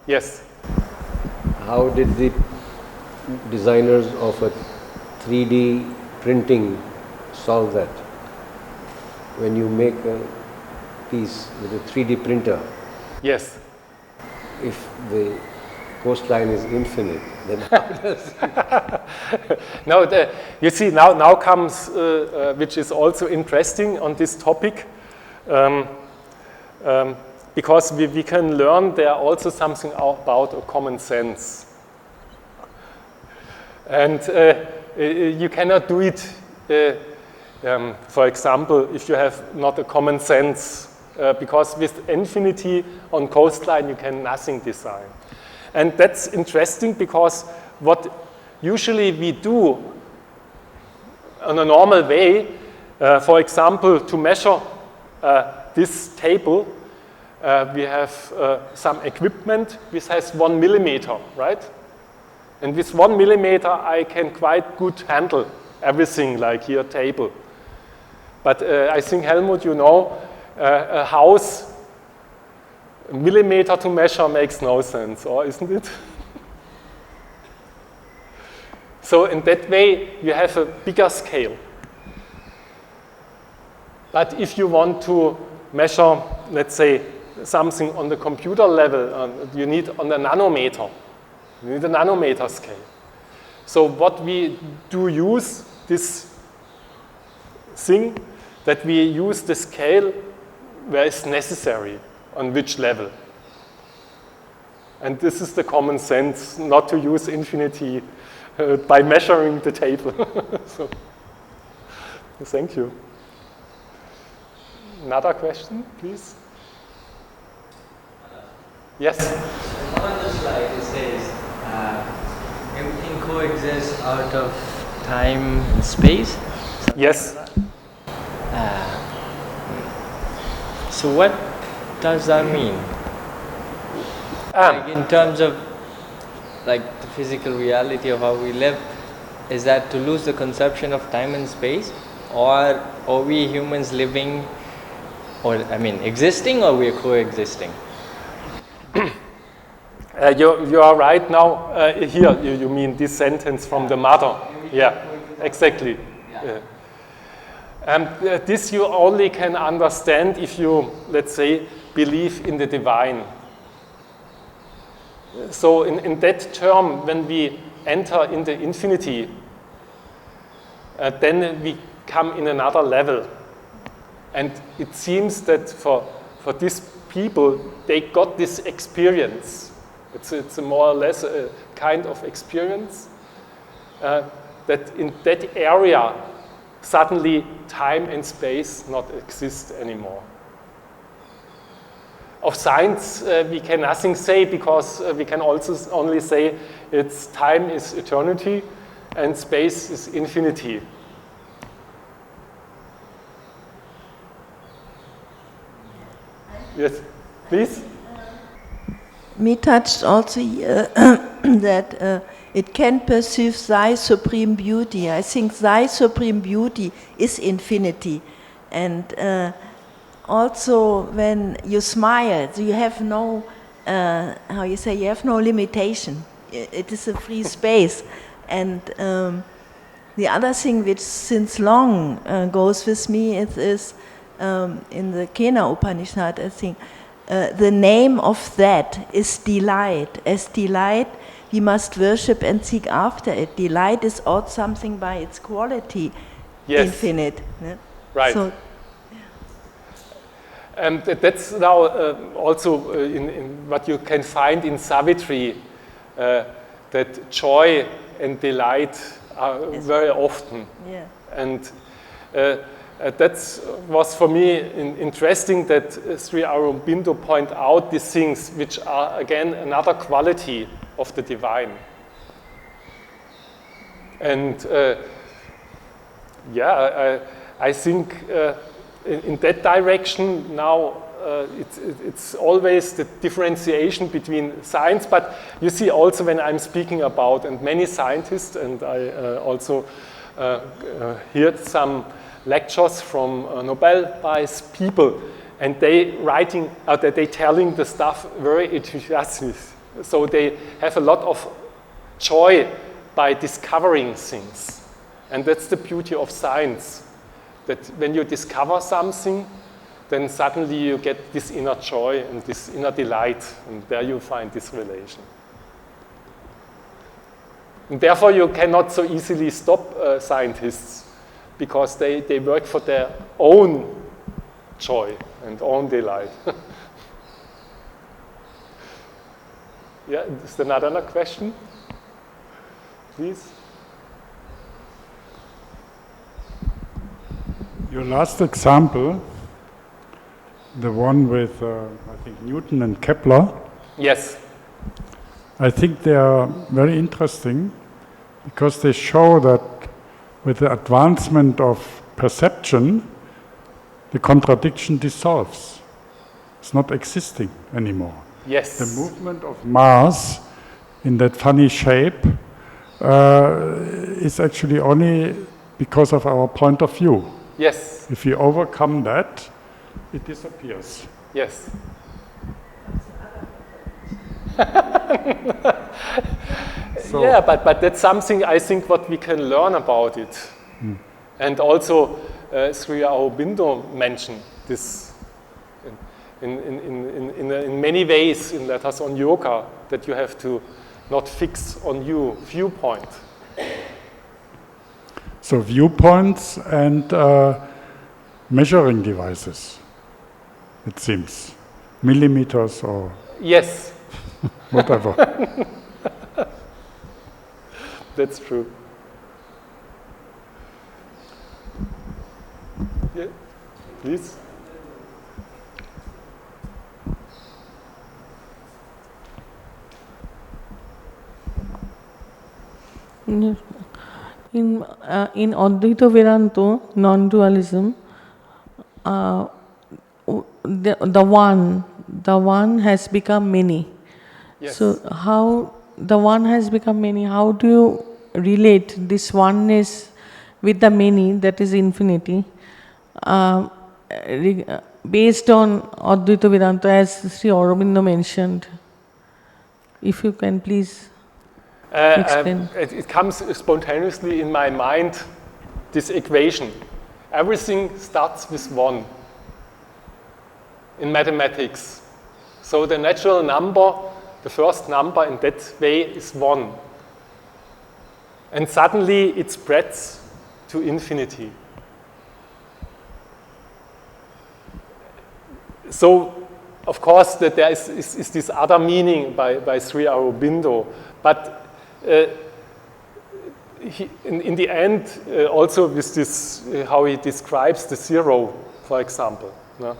Yes? How did the designers of a 3D printing solve that? When you make a piece with a 3D printer, yes. If the coastline is infinite, then how does it? No, you see, now comes, which is also interesting on this topic, because we can learn there also something about a common sense. And you cannot do it, for example, if you have not a common sense, because with infinity on coastline you can nothing design. And that's interesting because what usually we do in a normal way, for example, to measure this table, we have some equipment which has 1 millimeter, right? And with 1 millimeter, I can quite good handle everything, like here, table. But I think, Helmut, you know, a house, a millimeter to measure makes no sense, or isn't it? So in that way, you have a bigger scale. But if you want to measure, let's say, something on the computer level, you need on the nanometer. You need a nanometer scale. So what we do use this thing, that we use the scale where it's necessary, on which level. And this is the common sense, not to use infinity by measuring the table. So, thank you. Another question, please? Yes? On the slide it says everything coexists out of time and space. Yes. So what does that mean? Like in terms of like the physical reality of how we live, is that to lose the conception of time and space, or are we humans living, or I mean existing, or we are coexisting? You are right now. Here, you mean this sentence from the mother. Yeah, exactly. Yeah. This you only can understand if you, let's say, believe in the divine. So in that term, when we enter in the infinity, then we come in another level. And it seems that for these people, they got this experience. It's a more or less a kind of experience that in that area, suddenly time and space not exist anymore. Of science, we can nothing say because we can also only say it's time is eternity and space is infinity. Yes, please? Me touched also here that it can perceive thy supreme beauty. I think thy supreme beauty is infinity. And also when you smile, you have no, how you say, you have no limitation. It is a free space. And the other thing which since long goes with me is in the Kena Upanishad, I think, the name of that is delight. As delight, we must worship and seek after it. Delight is also something by its quality, yes, infinite. Yeah? Right. So, and that's now also in what you can find in Savitri, that joy and delight are very often. Yeah. And that was for me interesting that Sri Aurobindo point out these things which are again another quality of the divine. And yeah, I think in that direction now it's always the differentiation between science, but you see also when I'm speaking about, and many scientists, and I also heard some lectures from Nobel Prize people, and they writing, they telling the stuff very enthusiastic. So they have a lot of joy by discovering things. And that's the beauty of science, that when you discover something, then suddenly you get this inner joy and this inner delight, and there you find this relation. And therefore you cannot so easily stop scientists, because they work for their own joy and own delight. Yeah, is there another question? Please? Your last example, the one with, I think, Newton and Kepler, Yes. I think they are very interesting because they show that with the advancement of perception, the contradiction dissolves. It's not existing anymore. Yes. The movement of Mars in that funny shape is actually only because of our point of view. Yes. If we overcome that, it disappears. Yes. So yeah, but that's something I think what we can learn about it. And also Sri Aurobindo mentioned this in many ways in Letters on Yoga, that you have to not fix on your viewpoint. So viewpoints and measuring devices, it seems. Millimeters or Yes, whatever. that's true. Yeah, please. In Advaita Vedanta, non-dualism, the one has become many. Yes. So how the one has become many, how do you relate this oneness with the many, that is infinity, based on Advaita Vedanta, as Sri Aurobindo mentioned? If you can please explain. It comes spontaneously in my mind, this equation. Everything starts with one in mathematics. So the natural number, the first number in that way is 1. And suddenly it spreads to infinity. So, of course, that there is this other meaning by Sri Aurobindo, but in the end, also with this, how he describes the zero, for example. No?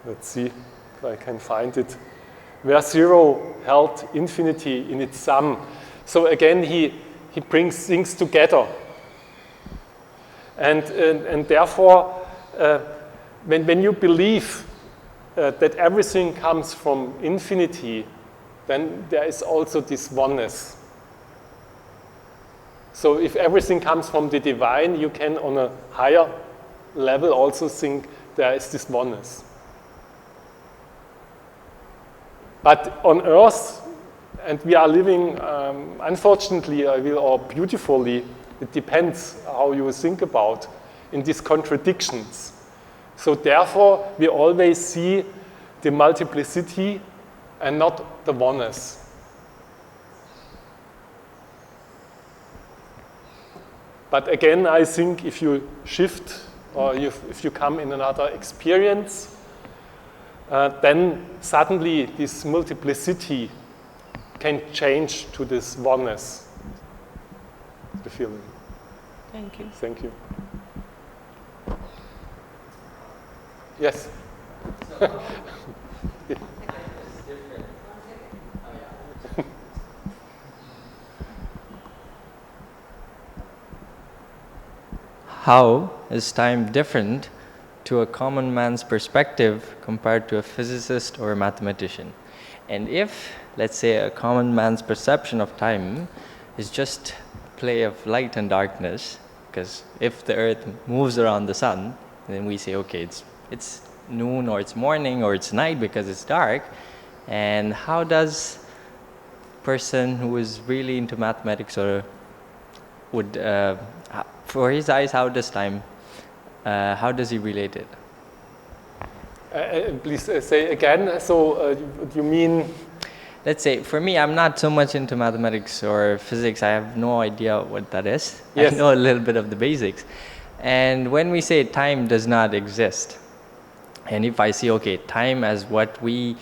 Let's see if I can find it. Where zero held infinity in its sum. So again, he brings things together. And therefore, when you believe that everything comes from infinity, then there is also this oneness. So if everything comes from the divine, you can on a higher level also think there is this oneness. But on earth, and we are living, unfortunately, or beautifully, it depends how you think about, in these contradictions. So therefore, we always see the multiplicity and not the oneness. But again, I think if you shift, or if you come in another experience, then suddenly this multiplicity can change to this oneness, the feeling. Thank you. Thank you. Yes? How is time different to a common man's perspective compared to a physicist or a mathematician? And if, let's say, a common man's perception of time is just play of light and darkness, because if the earth moves around the sun, then we say, okay, it's noon or it's morning or it's night because it's dark. And how does a person who is really into mathematics or would, for his eyes, how does time, how does he relate it? Please say again. So you mean? Let's say, for me, I'm not so much into mathematics or physics. I have no idea what that is. Yes. I know a little bit of the basics. And when we say time does not exist, and if I see, okay, time as what we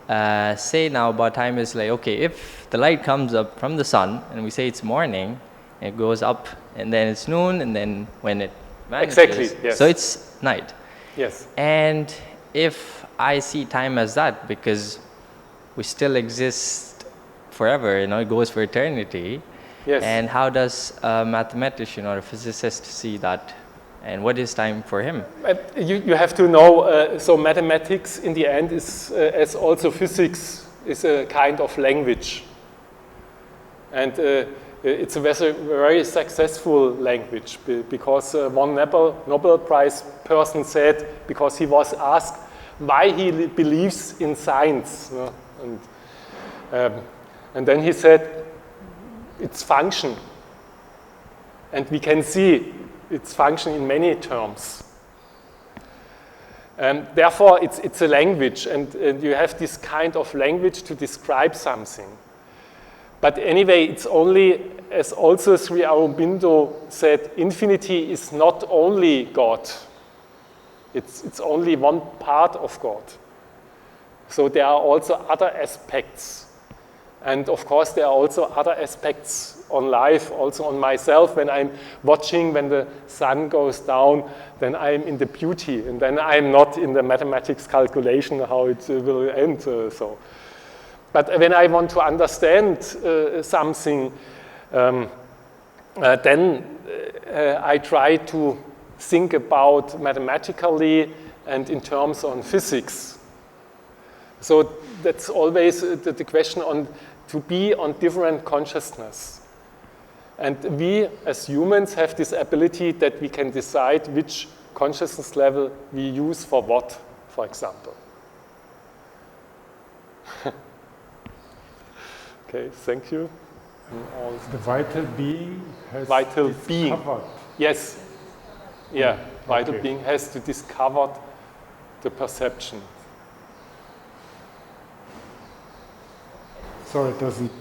say now about time is like, okay, if the light comes up from the sun and we say it's morning, it goes up and then it's noon, and then when it vanishes. Exactly, yes. So it's night. Yes. And if I see time as that, because we still exist forever, it goes for eternity. Yes. And how does a mathematician or a physicist see that? And what is time for him? You have to know, so mathematics in the end is, as also physics, is a kind of language. And it's a very successful language because one Nobel Prize person said, because he was asked why he believes in science. And then he said, it's function. And we can see its function in many terms. Therefore, it's a language, and you have this kind of language to describe something. But anyway, it's only, as also Sri Aurobindo said, infinity is not only God. It's only one part of God. So there are also other aspects. And of course, there are also other aspects on life, also on myself. When I'm watching, when the sun goes down, then I'm in the beauty, and then I'm not in the mathematics calculation how it will end. But when I want to understand something, then I try to think about mathematically and in terms on physics. So that's always the question on to be on different consciousness. And we as humans have this ability that we can decide which consciousness level we use for what, for example. Okay, thank you. The vital being has vital discovered. Being. Yes. Yeah, vital being has to discover the perception. So it doesn't.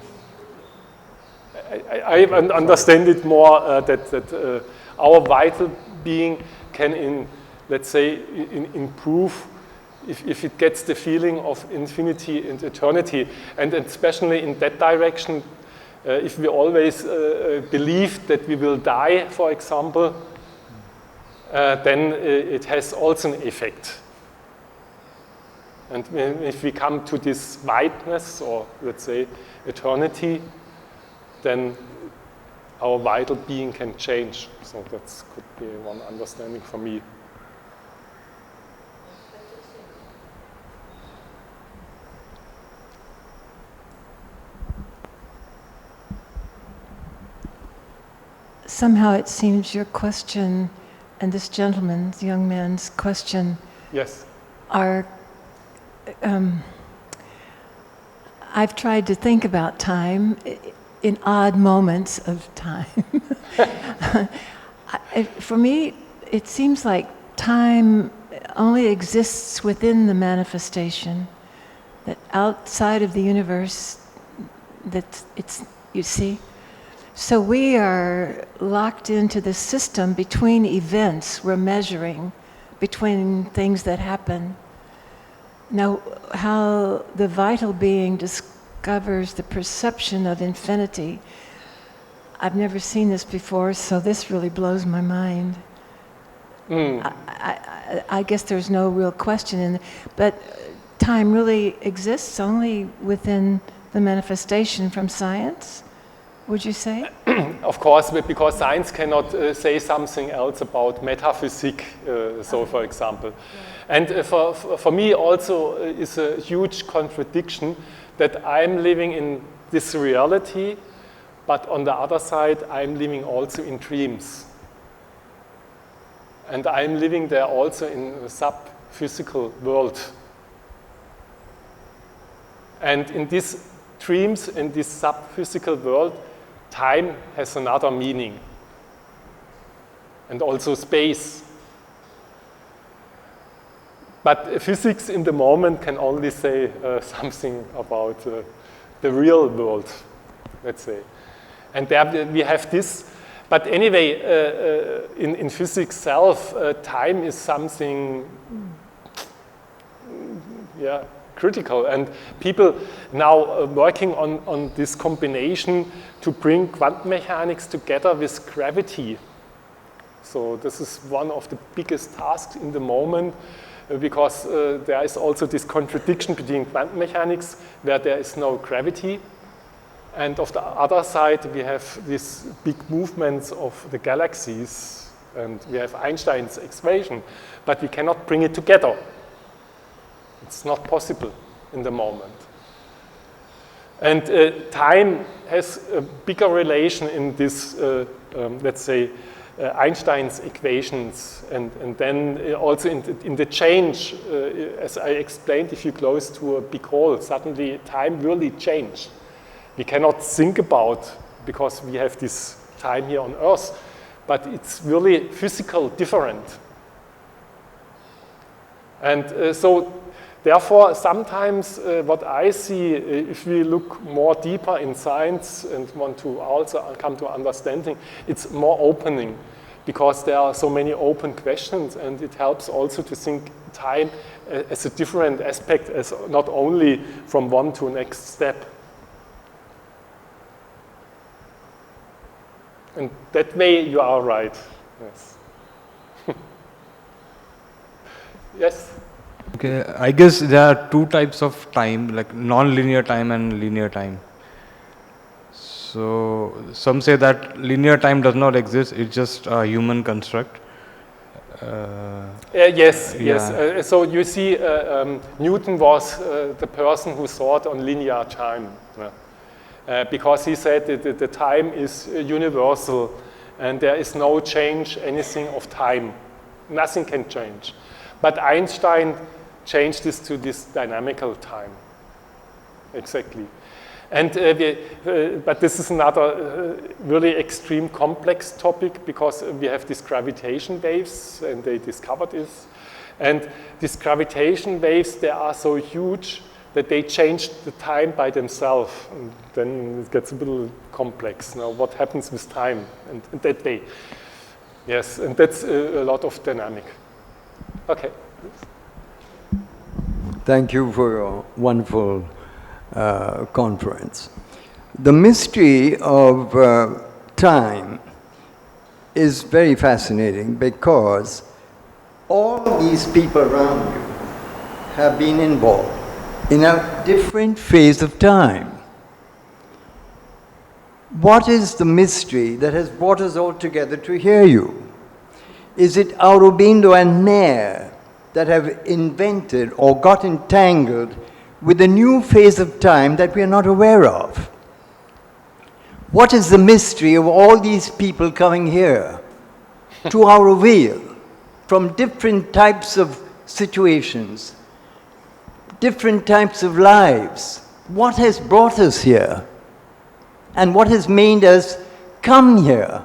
I understand it more that our vital being can, let's say, improve if it gets the feeling of infinity and eternity, and especially in that direction, if we always believe that we will die, for example, then it has also an effect. And if we come to this wideness, or let's say eternity, then our vital being can change. So that could be one understanding for me. Somehow it seems your question and this gentleman's, young man's question, yes, are, I've tried to think about time in odd moments of time. For me, it seems like time only exists within the manifestation, that outside of the universe, that it's, you see? So we are locked into the system between events we're measuring, between things that happen. Now, how the vital being discovers the perception of infinity, I've never seen this before, so this really blows my mind. I guess there's no real question in it, but time really exists only within the manifestation from science? Would you say? Of course, because science cannot say something else about metaphysics, for example. And for me also is a huge contradiction that I'm living in this reality, but on the other side, I'm living also in dreams. And I'm living there also in a sub-physical world. And in these dreams, in this sub-physical world, time has another meaning, and also space. But physics in the moment can only say something about the real world, let's say. And there we have this. But anyway, in physics itself, time is something, critical. And people now working on this combination to bring quantum mechanics together with gravity. So this is one of the biggest tasks in the moment, because there is also this contradiction between quantum mechanics, where there is no gravity, and of the other side we have these big movements of the galaxies, and we have Einstein's equation, but we cannot bring it together. It's not possible in the moment. And time has a bigger relation in this, let's say, Einstein's equations, and then also in the change, as I explained, if you close to a big hole, suddenly time really change. We cannot think about, because we have this time here on Earth, but it's really physical different. And so therefore, sometimes what I see, if we look more deeper in science and want to also come to understanding, it's more opening, because there are so many open questions, and it helps also to think time as a different aspect, as not only from one to next step. And that way you are right, yes. Yes? Okay, I guess there are two types of time, like non-linear time and linear time. So some say that linear time does not exist, it's just a human construct. Yes, yeah. yes. So you see, Newton was the person who thought on linear time. Because he said that the time is universal, and there is no change, anything of time. Nothing can change. But Einstein changed this to this dynamical time. Exactly. And but this is another really extreme complex topic, because we have these gravitation waves, and they discovered this. And these gravitation waves, they are so huge that they change the time by themselves. And then it gets a little complex. Now, what happens with time and that way? Yes, and that's a lot of dynamic. Okay. Thank you for your wonderful conference. The mystery of time is very fascinating, because all these people around you have been involved in a different phase of time. What is the mystery that has brought us all together to hear you? Is it Aurobindo and Nair that have invented or got entangled with a new phase of time that we are not aware of? What is the mystery of all these people coming here to Auroville from different types of situations, different types of lives? What has brought us here? And what has made us come here?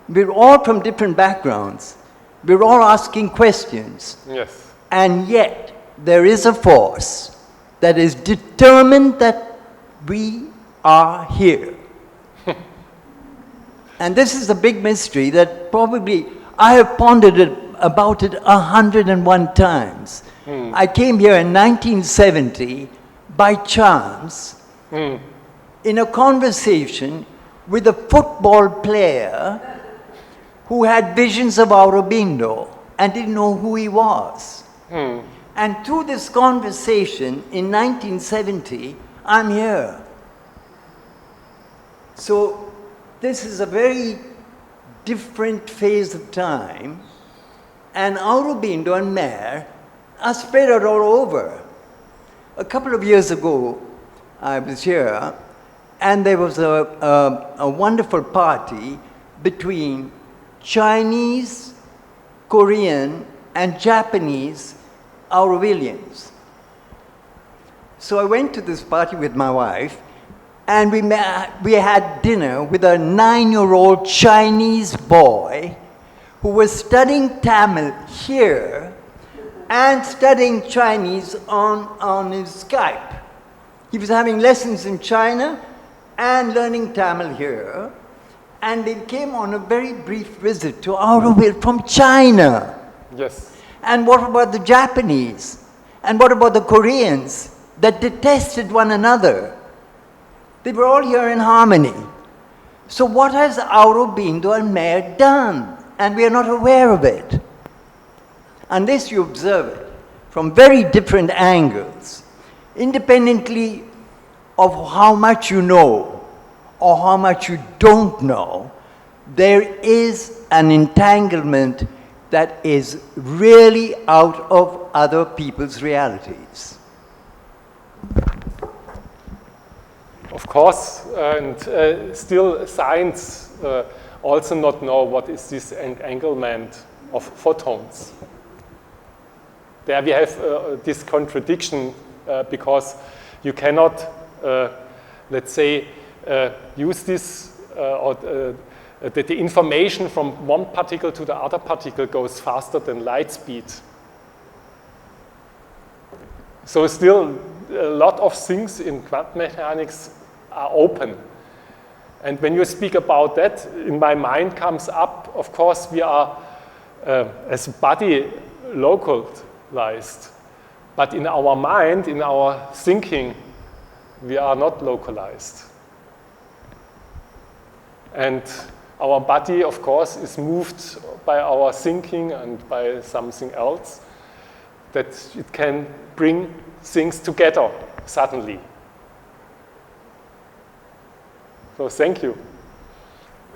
We're all from different backgrounds. We're all asking questions. Yes. And yet, there is a force that is determined that we are here. And this is a big mystery that probably I have pondered about it 101 times. I came here in 1970 by chance in a conversation with a football player who had visions of Aurobindo and didn't know who he was. And through this conversation in 1970, I'm here. So this is a very different phase of time, and Aurobindo and Nair are spread out all over. A couple of years ago, I was here, and there was a wonderful party between Chinese, Korean, and Japanese Aurovillians. So I went to this party with my wife, and we had dinner with a 9-year-old Chinese boy who was studying Tamil here and studying Chinese on his Skype. He was having lessons in China and learning Tamil here, and they came on a very brief visit to Auroville from China. Yes. And what about the Japanese? And what about the Koreans that detested one another? They were all here in harmony. So what has Aurobindo and Mayer done? And we are not aware of it. Unless you observe it from very different angles, independently of how much you know or how much you don't know, there is an entanglement that is really out of other people's realities. Of course, and still science also not know what is this entanglement of photons. There we have this contradiction because you cannot, let's say, use this or that the information from one particle to the other particle goes faster than light speed. So still a lot of things in quantum mechanics are open. And when you speak about that, in my mind comes up, of course, we are as body localized. But in our mind, in our thinking, we are not localized. And our body, of course, is moved by our thinking and by something else, that it can bring things together suddenly. So thank you.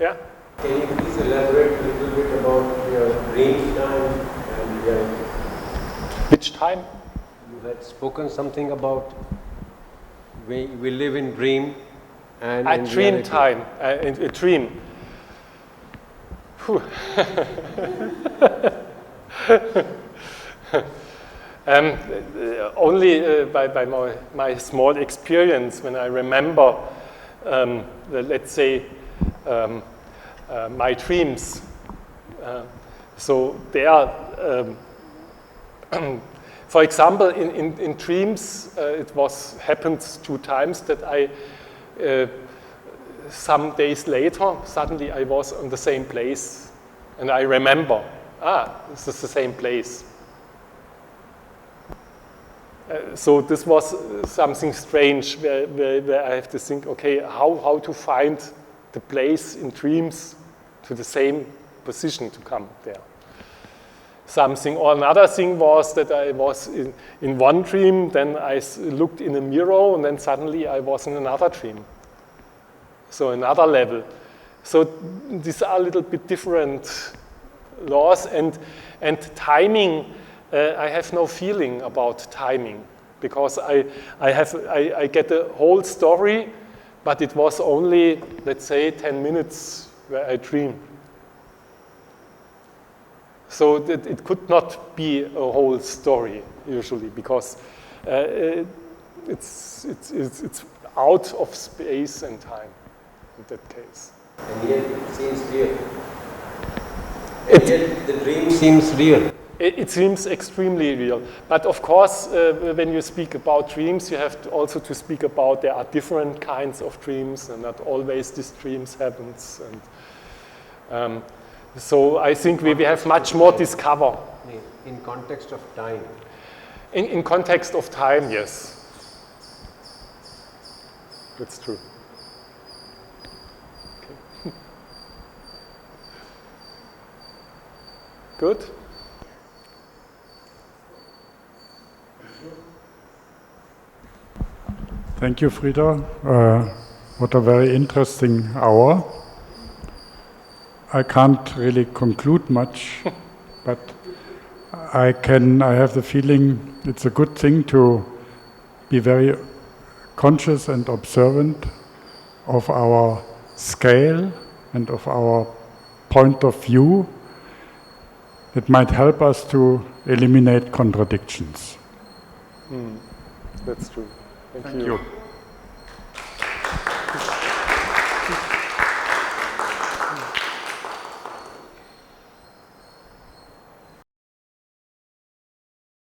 Yeah? Can you please elaborate a little bit about your range time and reality? Which time? You had spoken something about we live in dream and A in dream reality. time, a dream. Phew. Only by my small experience, when I remember, let's say, my dreams. So they are, for example, in dreams, it happened 2 times that I, some days later, suddenly I was on the same place, and I remember, this is the same place. So this was something strange where I have to think, okay, how to find the place in dreams to the same position to come there. Something or another thing was that I was in one dream, then I looked in a mirror, and then suddenly I was in another dream. So another level. So these are a little bit different laws, and timing. I have no feeling about timing because I get the whole story, but it was only, let's say, 10 minutes where I dream. So it could not be a whole story usually because it's out of space and time in that case. And yet it seems real. Yet the dream seems real. It seems extremely real. But of course, when you speak about dreams, you have also to speak about there are different kinds of dreams, and not always these dreams happens. And so I think we have much more discover. In context of time. In context of time, yes. That's true. Okay. Good. Thank you, Frida. What a very interesting hour. I can't really conclude much, but I have the feeling it's a good thing to be very conscious and observant of our scale and of our point of view. It might help us to eliminate contradictions. That's true. Thank you. you.